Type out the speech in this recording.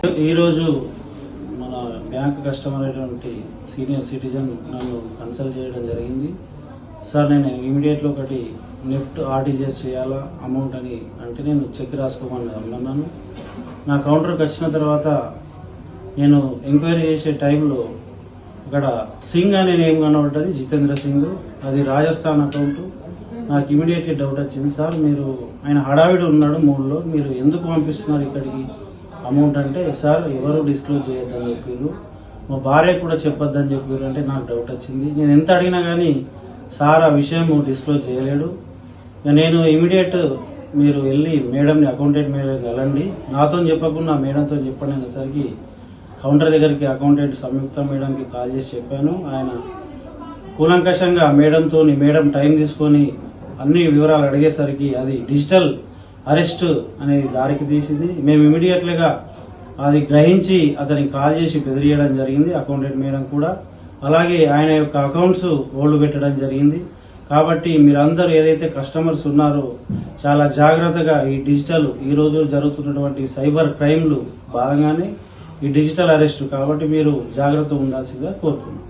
ఈరోజు మన bank customer అయినటువంటి సీనియర్ సిటిజన్ నన్ను కన్సల్ట్ చేయడం జరిగింది. సార్, నేను ఇమీడియట్లో ఒకటి నెఫ్ట్ ఆర్టీజీఎస్ చేయాలా అమౌంట్ అని అంటే నేను చెక్ రాసుకోమని అన్నాను. నా కౌంటర్కి వచ్చిన తర్వాత నేను ఎంక్వైరీ చేసే టైంలో అక్కడ సింగ్ అనే నేమ్ కనబడ్డది, జితేంద్ర సింగ్. అది రాజస్థాన్ అకౌంట్. నాకు ఇమీడియట్లీ డౌట్ వచ్చింది. సార్, మీరు ఆయన హడావిడి ఉన్నాడు మూడులో, మీరు ఎందుకు పంపిస్తున్నారు ఇక్కడికి అమౌంట్ అంటే, సార్ ఎవరు డిస్క్లోజ్ చేయొద్దని చెప్పారు, మా భార్య కూడా చెప్పొద్దని చెప్పారు అంటే నాకు డౌట్ వచ్చింది. నేను ఎంత అడిగినా కానీ సార్ ఆ విషయం డిస్క్లోజ్ చేయలేడు. నేను ఇమీడియట్ మీరు వెళ్ళి మేడంని, అకౌంటెంట్ మేడం వెళ్ళండి, నాతో చెప్పకుండా మేడంతో చెప్పండి అనేసరికి కౌంటర్ దగ్గరికి అకౌంటెంట్ సంయుక్త మేడంకి కాల్ చేసి చెప్పాను. ఆయన కూలంకషంగా మేడం టైం తీసుకొని అన్ని వివరాలు అడిగేసరికి అది డిజిటల్ అరెస్ట్ అనేది దారికి తీసింది. మేము ఇమీడియట్లీగా అది గ్రహించి అతనికి కాల్ చేసి బెదిరియడం జరిగింది, అకౌంటెంట్ మేడం కూడా. అలాగే ఆయన యొక్క అకౌంట్స్ హోల్డ్ పెట్టడం జరిగింది. కాబట్టి మీరందరూ ఏదైతే కస్టమర్స్ ఉన్నారో చాలా జాగ్రత్తగా ఈ రోజు జరుగుతున్నటువంటి సైబర్ క్రైమ్లు భాగంగానే ఈ డిజిటల్ అరెస్ట్, కాబట్టి మీరు జాగ్రత్తగా ఉండాల్సిందిగా కోరుతున్నాను.